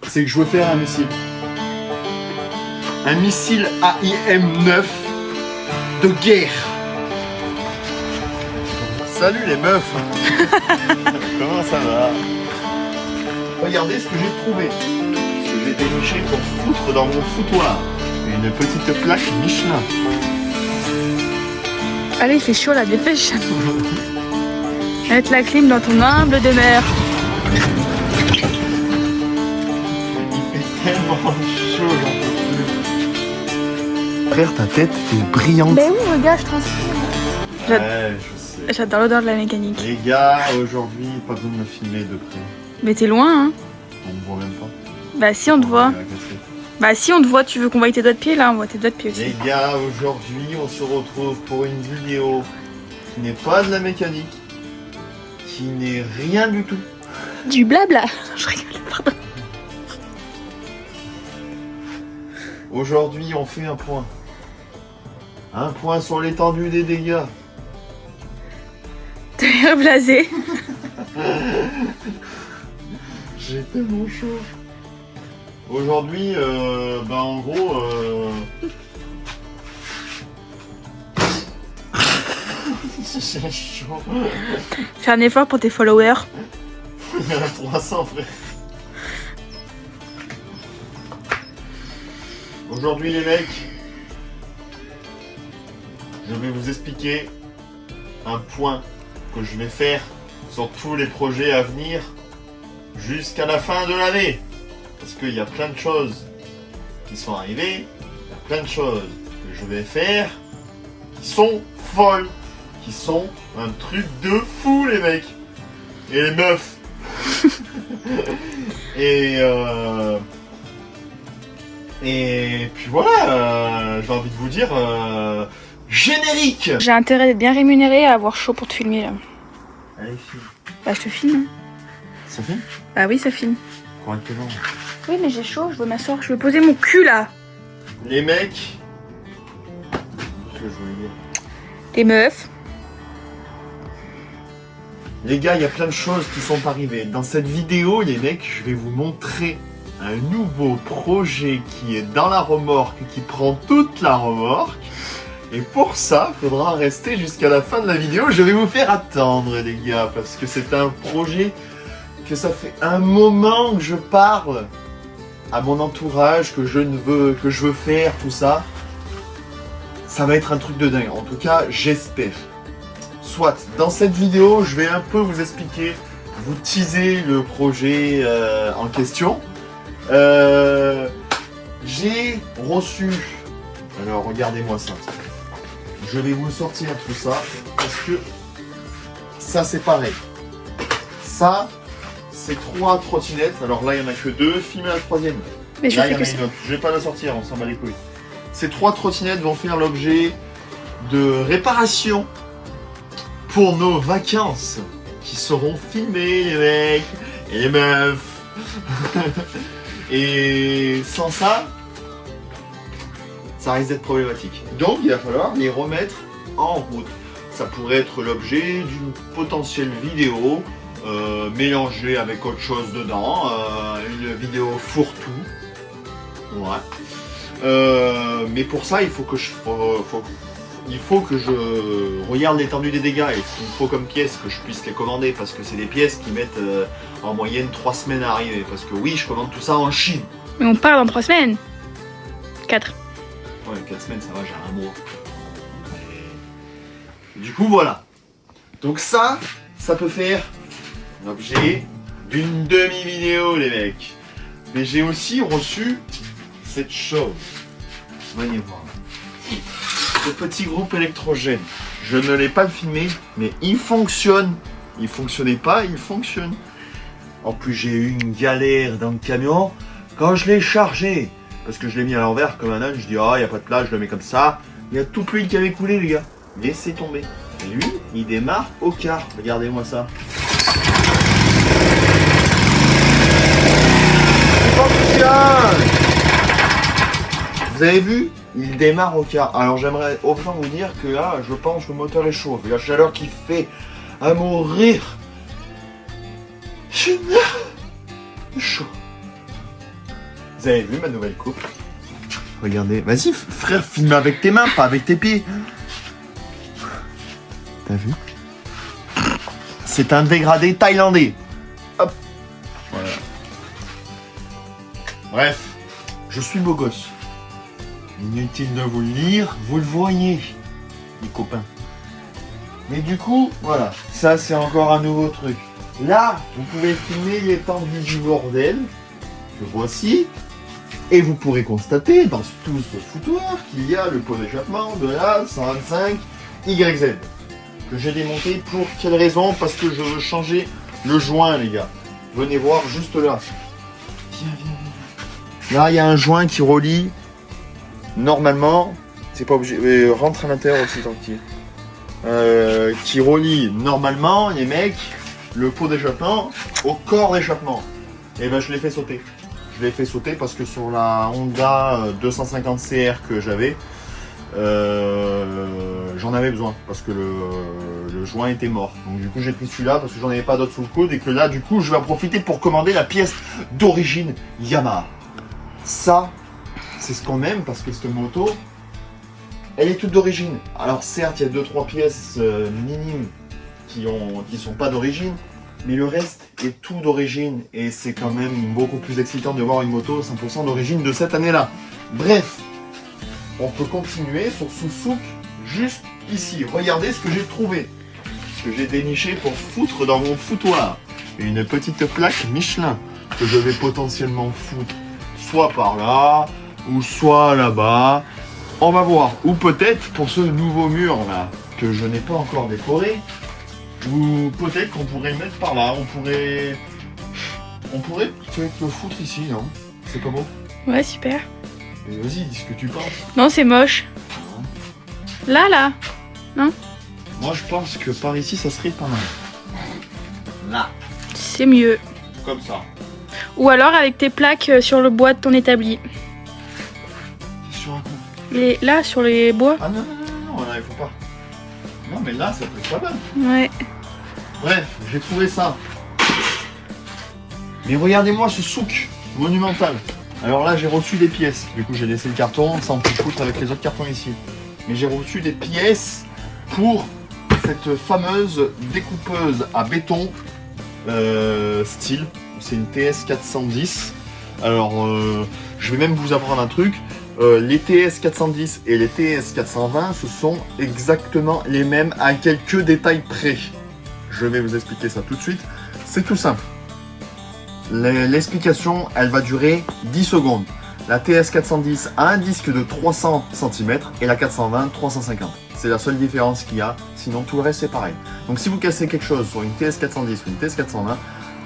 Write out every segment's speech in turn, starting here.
c'est que je veux faire un missile. Un missile AIM-9 de guerre. Salut les meufs. Comment ça va? Regardez ce que j'ai trouvé. Ce que j'ai déniché pour foutre dans mon foutoir. Une petite plaque Michelin. Allez, il fait chaud là, dépêche. Mettre la clim dans ton humble demeure. Il fait tellement chaud, j'en peux plus. Frère, ta tête est brillante. Ben oui, regarde, je transpire. Ouais, je sais. J'adore l'odeur de la mécanique. Les gars, aujourd'hui, pas besoin de me filmer de près. Mais t'es loin, hein. On me voit même pas. Bah si, on te voit. Casser. Bah si, on te voit, tu veux qu'on voie tes doigts de pied là, on voit tes doigts de pied aussi. Les gars, aujourd'hui, on se retrouve pour une vidéo qui n'est pas de la mécanique, qui n'est rien du tout. Du blabla. Je rigole, pardon. Aujourd'hui, on fait un point. Un point sur l'étendue des dégâts. T'as l'air blasé. J'ai tellement chaud. Aujourd'hui, en gros, j'ai chaud. Fais un effort pour tes followers. Il y en a 300, frère. Aujourd'hui, les mecs, je vais vous expliquer un point que je vais faire sur tous les projets à venir jusqu'à la fin de l'année. Parce qu'il y a plein de choses qui sont arrivées, il y a plein de choses que je vais faire qui sont folles, qui sont un truc de fou, les mecs et les meufs. Et puis voilà, j'ai envie de vous dire, générique. J'ai intérêt d'être bien rémunéré à avoir chaud pour te filmer là. Allez, filme. Bah je te filme. Ça filme Bah oui, ça filme. correctement. Oui, mais j'ai chaud, je veux m'asseoir, je veux poser mon cul là. Les mecs, ce que je voulais dire. Les meufs. Les gars, il y a plein de choses qui sont arrivées. Dans cette vidéo, les mecs, je vais vous montrer un nouveau projet qui est dans la remorque, qui prend toute la remorque. Et pour ça, il faudra rester jusqu'à la fin de la vidéo. Je vais vous faire attendre, les gars, parce que c'est un projet que ça fait un moment que je parle à mon entourage, que je veux faire, tout ça. Ça va être un truc de dingue. En tout cas, j'espère. Soit, dans cette vidéo, je vais un peu vous expliquer, vous teaser le projet en question. J'ai reçu, alors regardez-moi ça, je vais vous sortir tout ça, parce que ça c'est pareil. Ça, c'est 3 trottinettes, alors là il n'y en a que 2, filmez la troisième. Mais je Là il fais y en que a ça. une autre, je vais pas la sortir, on s'en bat les couilles. Ces 3 trottinettes vont faire l'objet de réparation pour nos vacances qui seront filmées, les mecs et les meufs. Et sans ça, ça risque d'être problématique. Donc il va falloir les remettre en route. Ça pourrait être l'objet d'une potentielle vidéo mélangée avec autre chose dedans, une vidéo fourre-tout. Ouais. Mais pour ça, il faut que je regarde l'étendue des dégâts et ce qu'il faut comme pièces, que je puisse les commander, parce que c'est des pièces qui mettent en moyenne 3 semaines à arriver. Parce que oui, je commande tout ça en Chine. Mais on part dans 3 semaines. 4. Ouais, 4 semaines, ça va, j'ai un mois. Et du coup, voilà. Donc ça peut faire l'objet d'une demi-vidéo, les mecs. Mais j'ai aussi reçu cette chose. Voyez voir. Ce petit groupe électrogène. Je ne l'ai pas filmé, mais il fonctionne. Il fonctionnait pas, il fonctionne. En plus, j'ai eu une galère dans le camion quand je l'ai chargé. Parce que je l'ai mis à l'envers comme un âne. Je dis, ah, il n'y a pas de place, je le mets comme ça. Il y a tout l'huile qui avait coulé, les gars. Laissez tomber. Et lui, il démarre au quart. Regardez-moi ça. Il fonctionne. Vous avez vu? Il démarre au quart. Alors j'aimerais autant vous dire que là, je pense que le moteur est chaud. La chaleur qui fait à mourir. Je meurs. Chaud. Vous avez vu ma nouvelle coupe? Regardez, vas-y frère, filme avec tes mains, pas avec tes pieds. T'as vu? C'est un dégradé thaïlandais. Hop, voilà. Bref, je suis beau gosse. Inutile de vous le lire, vous le voyez, les copains. Mais du coup, voilà, ça c'est encore un nouveau truc. Là, vous pouvez filmer l'étendue du bordel, que voici, et vous pourrez constater dans tout ce foutoir qu'il y a le pot d'échappement de la 125 YZ, que j'ai démonté pour quelle raison? Parce que je veux changer le joint, les gars. Venez voir juste là. Viens, viens, viens. Là, il y a un joint qui relie, normalement, c'est pas obligé, rentre à l'intérieur aussi tant qu'il qui relie normalement, les mecs, le pot d'échappement au corps d'échappement. Et ben je l'ai fait sauter. Je l'ai fait sauter parce que sur la Honda 250 CR que j'avais, j'en avais besoin parce que le joint était mort. Donc du coup j'ai pris celui-là parce que j'en avais pas d'autre sous le coude et que là du coup je vais en profiter pour commander la pièce d'origine Yamaha. Ça, c'est ce qu'on aime parce que cette moto, elle est toute d'origine. Alors certes, il y a 2-3 pièces minimes qui sont pas d'origine, mais le reste est tout d'origine. Et c'est quand même beaucoup plus excitant de voir une moto 100% d'origine de cette année-là. Bref, on peut continuer sur Sousouk juste ici. Regardez ce que j'ai trouvé. Ce que j'ai déniché pour foutre dans mon foutoir. Une petite plaque Michelin que je vais potentiellement foutre soit par là, ou soit là-bas. On va voir. Ou peut-être pour ce nouveau mur là, que je n'ai pas encore décoré. Ou peut-être qu'on pourrait le mettre par là. On pourrait peut-être le foutre ici, non? C'est pas beau? Ouais, super. Mais vas-y, dis ce que tu penses. Non, c'est moche. Là. Moi je pense que par ici ça serait pas mal. Là, C'est mieux. comme ça. Ou alors avec tes plaques sur le bois de ton établi. Sur un coup. Là, sur les bois. Ah non, là il faut pas. Non mais là ça peut être pas mal. Ouais. Bref, j'ai trouvé ça. Mais regardez-moi ce souk monumental. Alors là j'ai reçu des pièces. Du coup j'ai laissé le carton sans plus foutre avec les autres cartons ici. Mais j'ai reçu des pièces pour cette fameuse découpeuse à béton style. C'est une TS 410. Alors je vais même vous apprendre un truc. Les TS 410 et les TS 420 ce sont exactement les mêmes à quelques détails près. Je vais vous expliquer ça tout de suite. C'est tout simple. L'explication, elle va durer 10 secondes. La TS 410 a un disque de 300 cm et la 420 350. C'est la seule différence qu'il y a, sinon tout le reste c'est pareil. Donc si vous cassez quelque chose sur une TS 410 ou une TS 420,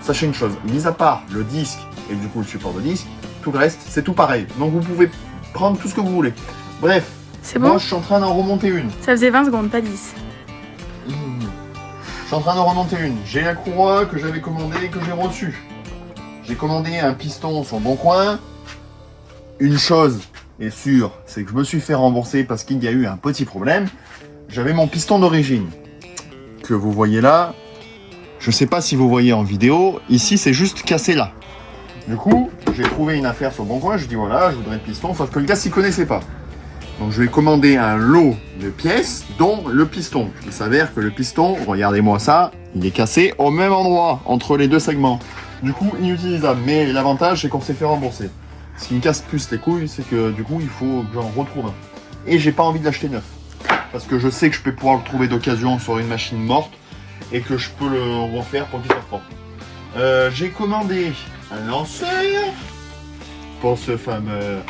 sachez une chose, mis à part le disque et du coup le support de disque, tout le reste c'est tout pareil. Donc vous pouvez prendre tout ce que vous voulez. Bref, C'est moi bon? je suis en train d'en remonter une. Ça faisait 20 secondes, pas 10. Je suis en train d'en remonter une. J'ai la courroie que j'avais commandée et que j'ai reçue. J'ai commandé un piston sur Bon Coin. Une chose est sûre, c'est que je me suis fait rembourser parce qu'il y a eu un petit problème. J'avais mon piston d'origine que vous voyez là. Je sais pas si vous voyez en vidéo. Ici, c'est juste cassé là. Du coup, j'ai trouvé une affaire sur Bon Coin. Je dis voilà, je voudrais le piston, sauf que le gars s'y connaissait pas. Donc je vais commander un lot de pièces, dont le piston. Il s'avère que le piston, regardez-moi ça, il est cassé au même endroit, entre les deux segments. Du coup, inutilisable. Mais l'avantage, c'est qu'on s'est fait rembourser. Ce qui me casse plus les couilles, c'est que du coup, il faut que j'en retrouve un. Et j'ai pas envie de l'acheter neuf. Parce que je sais que je peux pouvoir le trouver d'occasion sur une machine morte et que je peux le refaire pour qu'il soit propre. J'ai commandé un lanceur pour ce fameuse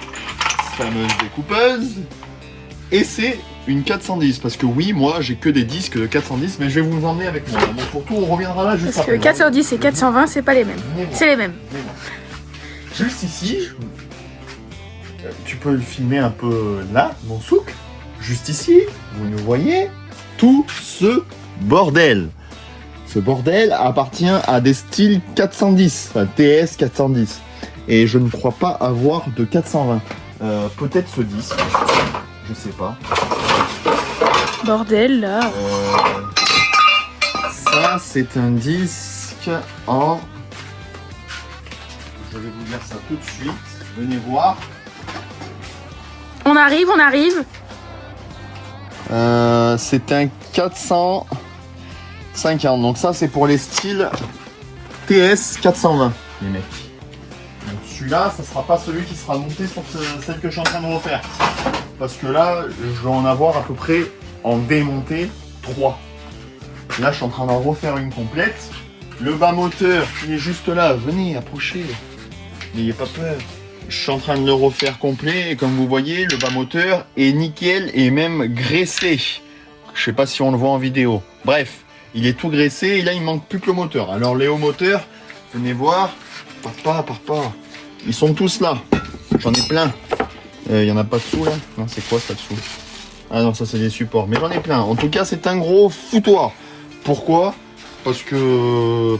découpeuse. Et c'est une 410. Parce que oui, moi, j'ai que des disques de 410, mais je vais vous emmener avec moi. Mon fourre-tout, on reviendra là juste Parce que après. 410 et 420, c'est pas les mêmes. Venez voir. C'est les mêmes. Venez voir. Juste ici, tu peux le filmer un peu là, mon souk. Juste ici, vous nous voyez tout ce bordel. Ce bordel appartient à des styles 410, enfin TS 410. Et je ne crois pas avoir de 420. Peut-être ce disque, je sais pas. Bordel, là. Ça, c'est un disque en... Je je vais vous dire ça tout de suite. Venez voir. On arrive, on arrive. C'est un 450. Donc ça, c'est pour les styles TS 420, les mecs. Donc celui-là, ça sera pas celui qui sera monté sur celle que je suis en train de refaire. Parce que là, je vais en avoir à peu près en démonté 3. Là, je suis en train d'en refaire une complète. Le bas moteur, il est juste là. Venez, approchez. N'ayez pas peur. Je suis en train de le refaire complet. Et comme vous voyez, le bas moteur est nickel et même graissé. Je sais pas si on le voit en vidéo. Bref, il est tout graissé et là, il manque plus que le moteur. Alors, les hauts moteurs, venez voir. Pars pas. Ils sont tous là. J'en ai plein. Il y en a pas dessous là? Non, c'est quoi ça dessous? Ah non, ça c'est des supports. Mais j'en ai plein. En tout cas, c'est un gros foutoir. Pourquoi? Parce que...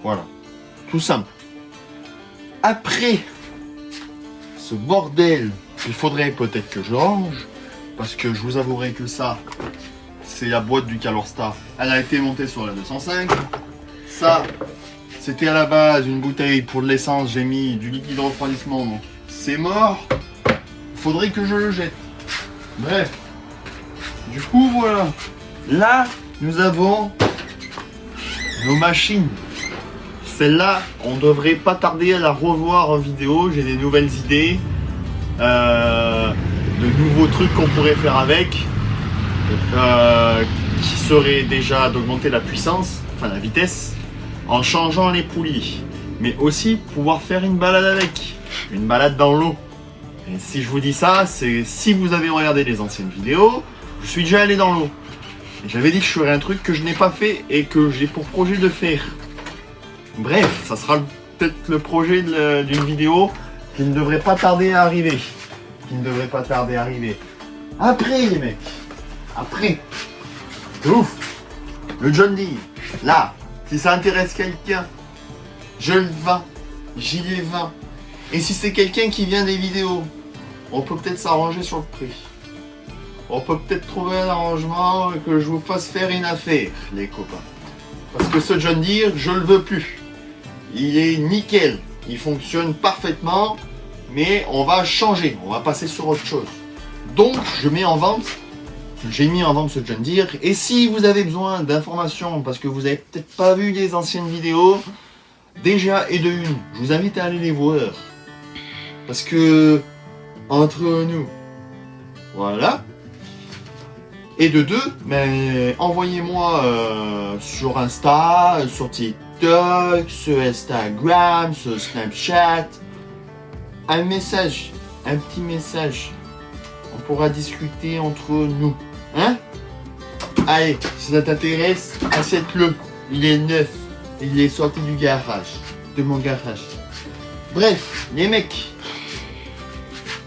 Voilà. Tout simple. Après ce bordel, il faudrait peut-être que je range. Parce que je vous avouerai que ça, c'est la boîte du Calorstar. Elle a été montée sur la 205. Ça, c'était à la base une bouteille pour de l'essence. J'ai mis du liquide de refroidissement. Donc c'est mort. Il faudrait que je le jette. Bref. Du coup, voilà. Là, nous avons nos machines. Celle-là, on devrait pas tarder à la revoir en vidéo. J'ai des nouvelles idées. De nouveaux trucs qu'on pourrait faire avec. Qui serait déjà d'augmenter la puissance, enfin la vitesse, en changeant les poulies. Mais aussi pouvoir faire une balade avec. Une balade dans l'eau. Et si je vous dis ça, c'est si vous avez regardé les anciennes vidéos, je suis déjà allé dans l'eau. Et j'avais dit que je ferais un truc que je n'ai pas fait et que j'ai pour projet de faire. Bref, ça sera peut-être le projet d'une vidéo qui ne devrait pas tarder à arriver. Après les mecs, après, de ouf, le John Deere, là, si ça intéresse quelqu'un, je le vends, j'y les vends. Et si c'est quelqu'un qui vient des vidéos, on peut peut-être s'arranger sur le prix. On peut peut-être trouver un arrangement et que je vous fasse faire une affaire, les copains. Parce que ce John Deere, je le veux plus. Il est nickel, il fonctionne parfaitement, mais on va changer, on va passer sur autre chose. Donc, j'ai mis en vente ce John Deere. Et si vous avez besoin d'informations, parce que vous avez peut-être pas vu les anciennes vidéos, déjà et de une, je vous invite à aller les voir. Parce que, entre nous, voilà. Et de deux, mais envoyez-moi sur Insta, sur TikTok, sur Instagram, sur Snapchat, un message, un petit message. On pourra discuter entre nous. Hein? Allez, si ça t'intéresse, achète-le. Il est neuf. Il est sorti du garage. De mon garage. Bref, les mecs.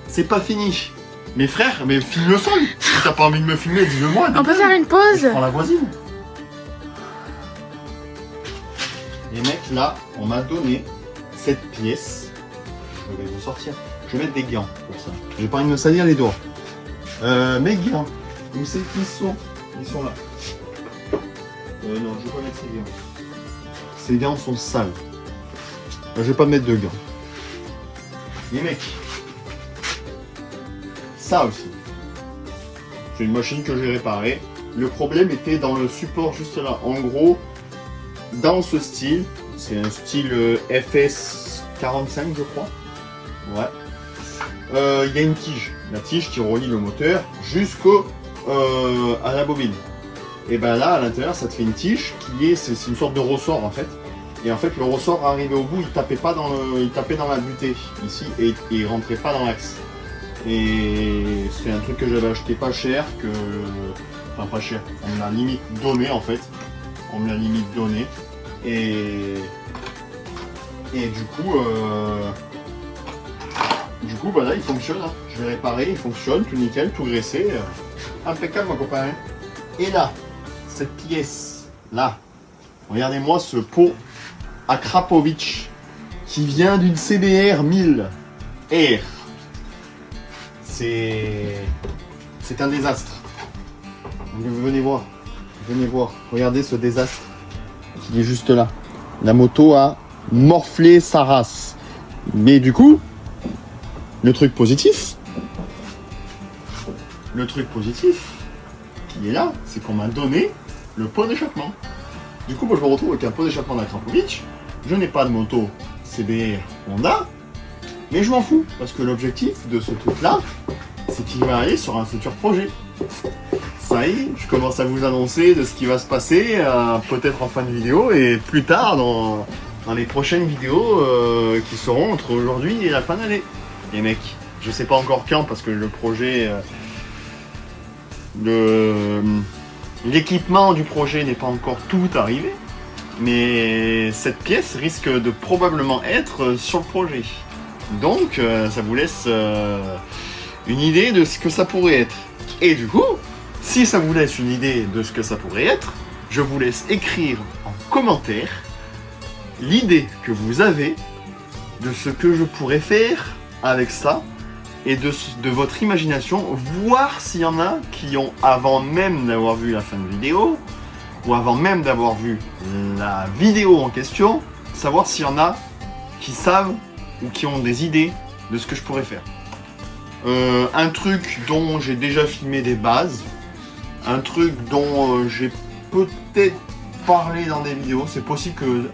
C'est pas fini. Mes frères, mais filme le sol. Si t'as pas envie de me filmer, dis-le moi. On peut faire une pause? Je prends la voisine. Les mecs, là, on m'a donné cette pièce. Je vais vous sortir. Je vais mettre des gants pour ça. J'ai pas envie de me salir les doigts. Mes gants. Où c'est qu'ils sont? Ils sont là. Non, je vais pas mettre ces gants. Ces gants sont sales. Je vais pas mettre de gants. Les mecs. Ça aussi. C'est une machine que j'ai réparée. Le problème était dans le support juste là. En gros, dans ce style, c'est un style FS45 je crois. Ouais. Il y a une tige. La tige qui relie le moteur à la bobine. Et ben là, à l'intérieur, ça te fait une tige qui est, c'est une sorte de ressort en fait. Et en fait, le ressort arrivé au bout, il tapait pas il tapait dans la butée ici et il rentrait pas dans l'axe. Et c'est un truc que j'avais acheté pas cher, enfin pas cher, on me l'a limite donné en fait. On me l'a limite donné. Et du coup, voilà, il fonctionne. Hein. Je l'ai réparé, il fonctionne, tout nickel, tout graissé. Impeccable mon copain. Et là, cette pièce, là, regardez-moi ce pot à Krapovic qui vient d'une CBR 1000 R. C'est un désastre. Venez voir, regardez ce désastre qui est juste là. La moto a morfler sa race. Mais du coup, le truc positif qui est là, c'est qu'on m'a donné le pot d'échappement. Du coup, moi, je me retrouve avec un pot d'échappement d'Akrapovic. Je n'ai pas de moto CBR Honda, mais je m'en fous, parce que l'objectif de ce truc-là, c'est qu'il va aller sur un futur projet. Ça y est, je commence à vous annoncer de ce qui va se passer, peut-être en fin de vidéo, et plus tard dans les prochaines vidéos qui seront entre aujourd'hui et la fin d'année. Les mecs, je sais pas encore quand, parce que le projet... l'équipement du projet n'est pas encore tout arrivé, mais cette pièce risque de probablement être sur le projet. Donc ça vous laisse une idée de ce que ça pourrait être. Et du coup, si ça vous laisse une idée de ce que ça pourrait être, je vous laisse écrire en commentaire l'idée que vous avez de ce que je pourrais faire avec ça et de votre imagination, voir s'il y en a qui ont, avant même d'avoir vu la fin de vidéo, ou avant même d'avoir vu la vidéo en question, savoir s'il y en a qui savent ou qui ont des idées de ce que je pourrais faire. Un truc dont j'ai déjà filmé des bases, un truc dont j'ai peut-être parlé dans des vidéos, c'est possible que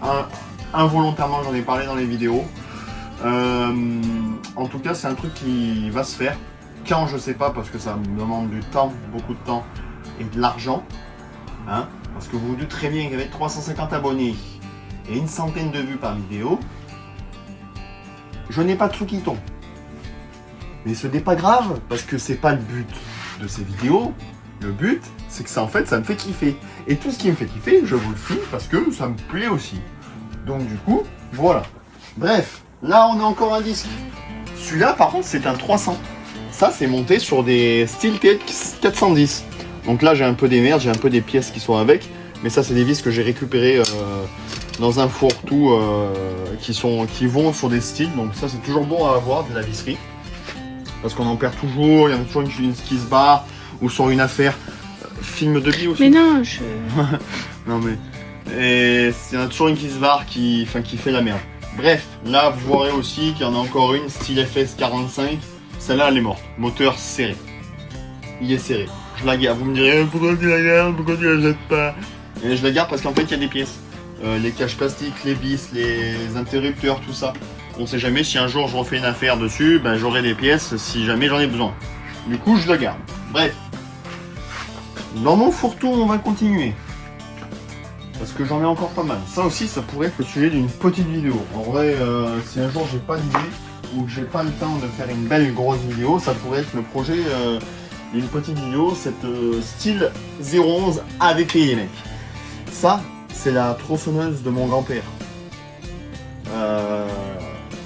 involontairement j'en ai parlé dans les vidéos. En tout cas, c'est un truc qui va se faire. Quand, je sais pas, parce que ça me demande du temps, beaucoup de temps et de l'argent. Hein, parce que vous vous doutez très bien qu'avec 350 abonnés et une centaine de vues par vidéo, je n'ai pas de sous qui tombent. Mais ce n'est pas grave, parce que c'est pas le but de ces vidéos. Le but, c'est que ça, en fait, ça me fait kiffer. Et tout ce qui me fait kiffer, je vous le filme parce que ça me plaît aussi. Donc du coup, voilà. Bref, là on a encore un disque. Celui-là, par contre, c'est un 300. Ça, c'est monté sur des SteelTech 410. Donc là, j'ai un peu des merdes, j'ai un peu des pièces qui sont avec. Mais ça, c'est des vis que j'ai récupérées dans un fourre-tout qui vont sur des styles. Donc ça, c'est toujours bon à avoir, de la visserie. Parce qu'on en perd toujours, il y en a toujours une qui se barre. Ou sur une affaire. Film de vie aussi. Mais non, non mais... Et il y en a toujours une qui se barre, qui fait la merde. Bref, là vous verrez aussi qu'il y en a encore une, style FS45. Celle-là elle est morte, moteur serré. Il est serré. Je la garde, vous me direz pourquoi tu la gardes, pourquoi tu la jettes pas. Et je la garde parce qu'en fait il y a des pièces. Les caches plastiques, les vis, les interrupteurs, tout ça. On sait jamais si un jour je refais une affaire dessus, ben j'aurai des pièces si jamais j'en ai besoin. Du coup je la garde. Bref. Dans mon fourre-tout on va continuer. Parce que j'en ai encore pas mal. Ça aussi, ça pourrait être le sujet d'une petite vidéo. En vrai, si un jour j'ai pas d'idée ou que j'ai pas le temps de faire une belle grosse vidéo, ça pourrait être le projet d'une petite vidéo, cette style 011 AVP les mecs. Ça, c'est la tronçonneuse de mon grand-père.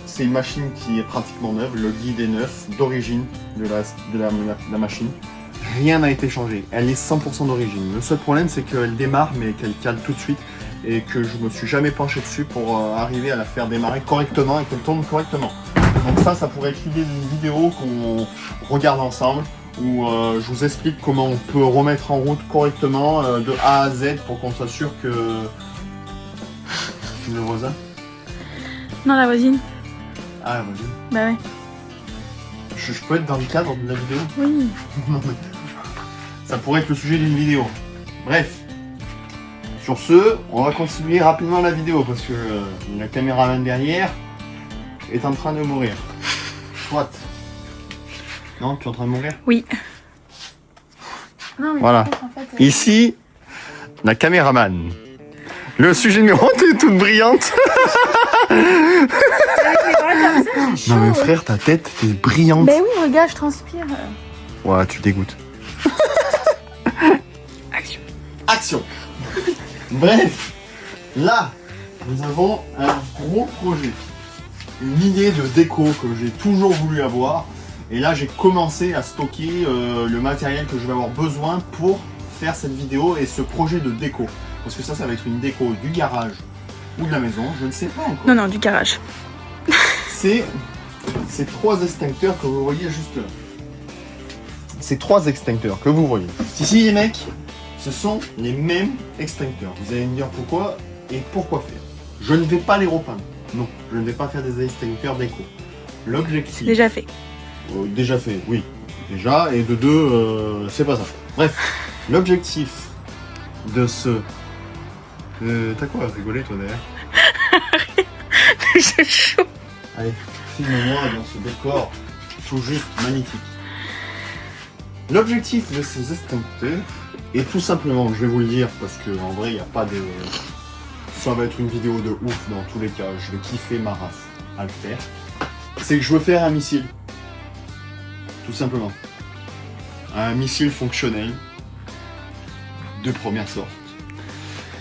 C'est une machine qui est pratiquement neuve, le guide est neuf, d'origine de la machine. Rien n'a été changé, elle est 100% d'origine. Le seul problème c'est qu'elle démarre mais qu'elle cale tout de suite et que je me suis jamais penché dessus pour arriver à la faire démarrer correctement et qu'elle tourne correctement. Donc ça pourrait être l'idée d'une vidéo qu'on regarde ensemble où je vous explique comment on peut remettre en route correctement de A à Z pour qu'on soit sûr que... Le voisin? Non, la voisine. Ah la voisine. Bah ouais. Je peux être dans le cadre de la vidéo? Oui. Non mais... Ça pourrait être le sujet d'une vidéo. Bref. Sur ce, on va continuer rapidement la vidéo parce que la caméraman derrière est en train de mourir. Soit. Non, tu es en train de mourir? Oui. Non, mais voilà. en fait, ici, la caméraman. Le sujet numéro 1, t'es toute brillante. Non mais frère, ta tête, t'es brillante. Bah oui, regarde, je transpire. Ouais, tu dégoûtes. Action. Action. Bref, là, nous avons un gros projet. Une idée de déco que j'ai toujours voulu avoir. Et là, j'ai commencé à stocker le matériel que je vais avoir besoin pour faire cette vidéo et ce projet de déco. Parce que ça va être une déco du garage ou de la maison, je ne sais pas encore. Non, du garage. C'est ces trois extincteurs que vous voyez juste là. Ces trois extincteurs que vous voyez. Ici les mecs, ce sont les mêmes extincteurs. Vous allez me dire pourquoi et pourquoi faire. Je ne vais pas les repeindre. Non, je ne vais pas faire des extincteurs déco. L'objectif... Déjà fait. Déjà fait, oui. Déjà, et de deux, c'est pas ça. Bref, l'objectif de ce... T'as quoi à rigoler, toi, derrière? J'ai chaud. Allez, filme-moi dans ce décor tout juste magnifique. L'objectif de ces extincteurs est tout simplement, je vais vous le dire, parce qu'en vrai, il n'y a pas de... Ça va être une vidéo de ouf dans tous les cas, je vais kiffer ma race à le faire. C'est que je veux faire un missile. Tout simplement. Un missile fonctionnel de première sorte.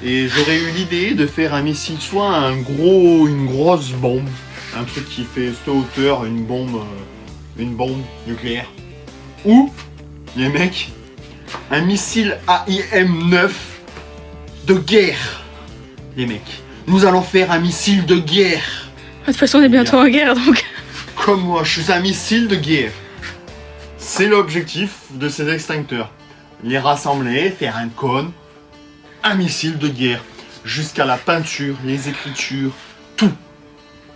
Et j'aurais eu l'idée de faire un missile, soit une grosse bombe, un truc qui fait cette hauteur, une bombe nucléaire. Ou, les mecs, un missile AIM-9 de guerre. Les mecs, nous allons faire un missile de guerre. De toute façon, on est bientôt en guerre, donc... Comme moi, je suis un missile de guerre. C'est l'objectif de ces extincteurs. Les rassembler, faire un cône, un missile de guerre, jusqu'à la peinture, les écritures, tout.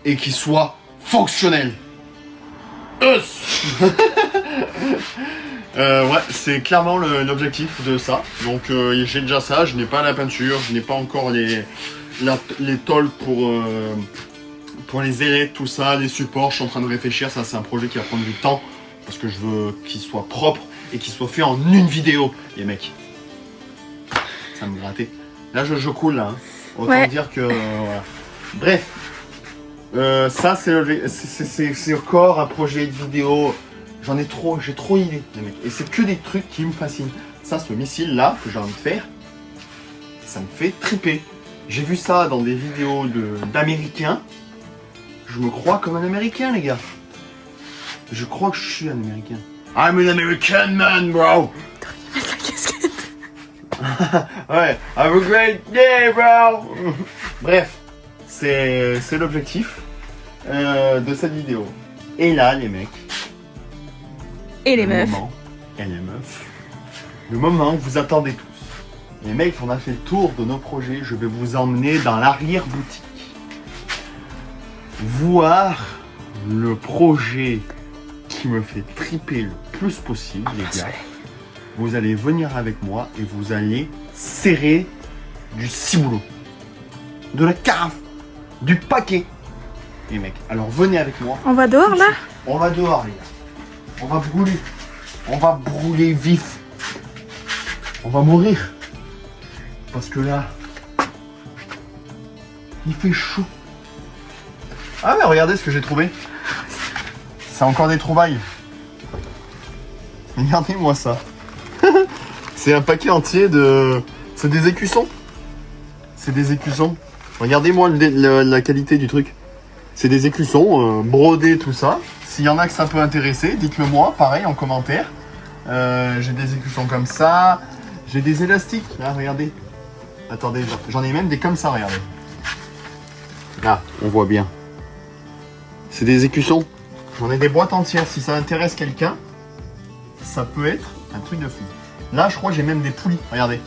Et qui soit fonctionnel. Ouais, c'est clairement l'objectif de ça. Donc j'ai déjà ça, je n'ai pas la peinture, je n'ai pas encore les tôles pour les ailettes, tout ça, les supports. Je suis en train de réfléchir, ça c'est un projet qui va prendre du temps. Parce que je veux qu'il soit propre et qu'il soit fait en une vidéo, les mecs. Ça me grattait. Là, je coule, là. Hein. Autant dire que... voilà. Bref. Ça, c'est encore un projet de vidéo. J'ai trop d'idées, les mecs. Et c'est que des trucs qui me fascinent. Ça, ce missile-là, que j'ai envie de faire, ça me fait triper. J'ai vu ça dans des vidéos d'Américains. Je me crois comme un Américain, les gars. Je crois que je suis un Américain. I'm an American man, bro! T'aurais dû mettre la casquette. Ouais, have a great day, bro! Bref, c'est l'objectif de cette vidéo. Et là, les mecs. Et les meufs. Et les meufs. Le moment que vous attendez tous. Les mecs, on a fait le tour de nos projets. Je vais vous emmener dans l'arrière-boutique. Voir le projet qui me fait triper le plus possible, les gars. Vous allez venir avec moi et vous allez serrer du ciboulot, de la carafe, du paquet. Les mecs, alors venez avec moi. On va dehors, là? On va dehors, les gars. On va brûler. On va brûler vif. On va mourir. Parce que là, il fait chaud. Ah mais regardez ce que j'ai trouvé. C'est encore des trouvailles. Regardez-moi ça. C'est un paquet entier de... C'est des écussons. C'est des écussons. Regardez-moi la qualité du truc. C'est des écussons, brodés, tout ça. S'il y en a que ça peut intéresser, dites-le moi, pareil, en commentaire. J'ai des écussons comme ça. J'ai des élastiques, là, regardez. Attendez, j'en ai même des comme ça, regardez. Là, on voit bien. C'est des écussons. J'en ai des boîtes entières. Si ça intéresse quelqu'un, ça peut être un truc de fou. Là, je crois que j'ai même des poulies. Regardez.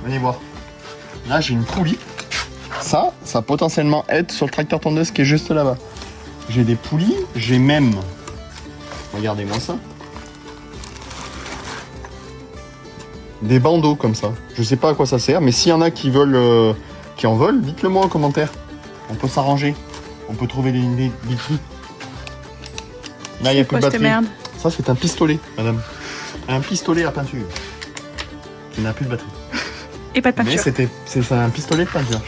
Venez voir. Là, j'ai une poulie. Ça potentiellement être sur le tracteur tondeuse qui est juste là-bas. J'ai des poulies. J'ai même... Regardez-moi ça. Des bandeaux comme ça. Je sais pas à quoi ça sert, mais s'il y en a qui veulent, qui en veulent, dites-le moi en commentaire. On peut s'arranger. On peut trouver des trucs. Là, il n'y a plus de batterie. Merde. Ça, c'est un pistolet, madame. Un pistolet à peinture. Il n'a plus de batterie. Et pas de peinture. Mais c'est un pistolet de peinture.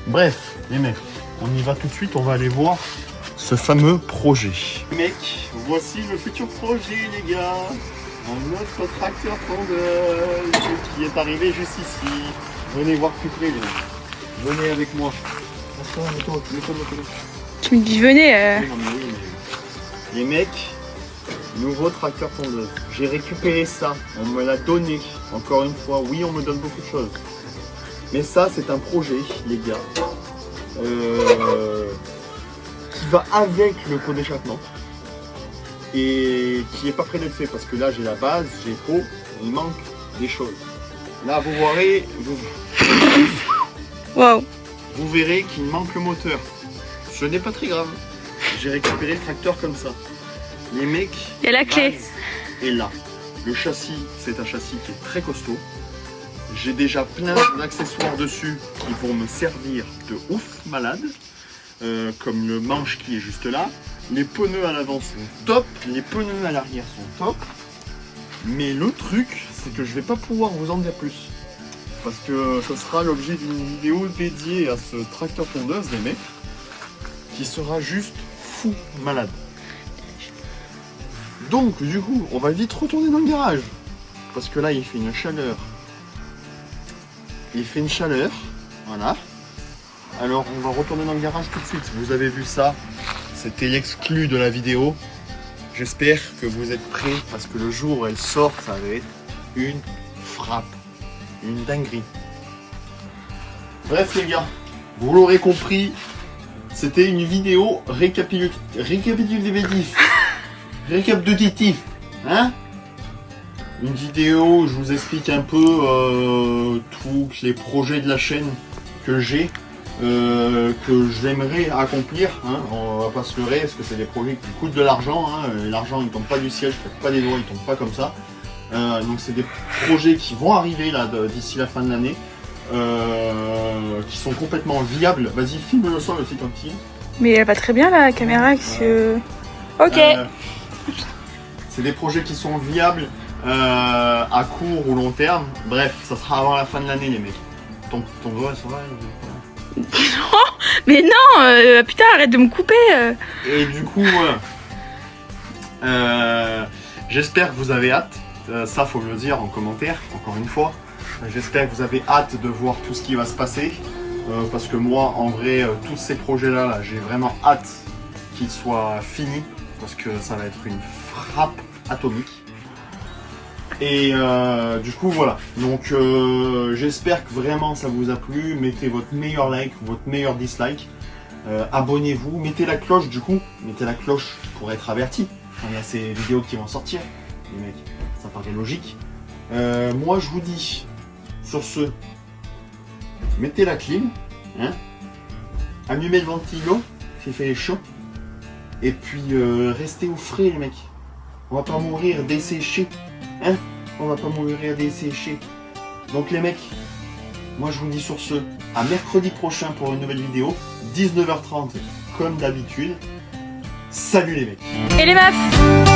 Bref, les mecs, on y va tout de suite. On va aller voir ce fameux projet. Mecs, voici le futur projet, les gars. Un autre tracteur tondeuse qui est arrivé juste ici. Venez voir plus près, les mecs. Venez avec moi. Tu me dis venez. Non, mais oui, mais... Les mecs, nouveau tracteur tondeuse. J'ai récupéré ça, on me l'a donné. Encore une fois, oui, on me donne beaucoup de choses. Mais ça, c'est un projet, les gars, qui va avec le pot d'échappement et qui est pas prêt d'être fait parce que là, j'ai la base, j'ai le pot, il manque des choses. Là, vous verrez, Wow. vous verrez qu'il manque le moteur Ce n'est pas très grave. J'ai récupéré le tracteur comme ça. Les mecs... Il y a la clé. Et là, le châssis, c'est un châssis qui est très costaud. J'ai déjà plein d'accessoires dessus qui vont me servir de ouf malade. Comme le manche qui est juste là. Les pneus à l'avant sont top, les pneus à l'arrière sont top. Mais le truc, c'est que je vais pas pouvoir vous en dire plus. Parce que ce sera l'objet d'une vidéo dédiée à ce tracteur tondeuse, les mecs, qui sera juste fou malade. Donc, du coup, on va vite retourner dans le garage. Parce que là, il fait une chaleur. Il fait une chaleur, voilà. Alors, on va retourner dans le garage tout de suite. Vous avez vu ça, c'était l'exclu de la vidéo. J'espère que vous êtes prêts parce que le jour où elle sort, ça va être une frappe, une dinguerie. Bref les gars, vous l'aurez compris, c'était une vidéo récapitulative, hein? Une vidéo où je vous explique un peu tous les projets de la chaîne que j'ai. Que j'aimerais accomplir, hein. On va pas se leurrer parce que c'est des projets qui coûtent de l'argent, hein. L'argent il tombe pas du ciel, je claque pas des doigts, il tombe pas comme ça. Donc c'est des projets qui vont arriver là d'ici la fin de l'année, qui sont complètement viables. Vas-y, filme le sol aussi quand il. Mais elle va très bien la caméra. Ok. C'est des projets qui sont viables à court ou long terme. Bref, ça sera avant la fin de l'année les mecs. Ton doigt ça va? Mais non, putain, arrête de me couper. Et du coup, j'espère que vous avez hâte. Ça, faut me le dire en commentaire, encore une fois. J'espère que vous avez hâte de voir tout ce qui va se passer. Parce que moi, en vrai, tous ces projets-là, j'ai vraiment hâte qu'ils soient finis. Parce que ça va être une frappe atomique. Et du coup voilà, donc j'espère que vraiment ça vous a plu. Mettez votre meilleur like, votre meilleur dislike, abonnez-vous, mettez la cloche du coup, mettez la cloche pour être averti quand il y a ces vidéos qui vont sortir, les mecs, ça paraît logique. Moi je vous dis, sur ce, mettez la clim, hein, allumez le ventilo s'il fait chaud, et puis restez au frais les mecs, on va pas mourir desséchés. Hein, on va pas mourir desséché. Donc les mecs, moi je vous dis sur ce, à mercredi prochain pour une nouvelle vidéo, 19h30 comme d'habitude. Salut les mecs. Et les meufs.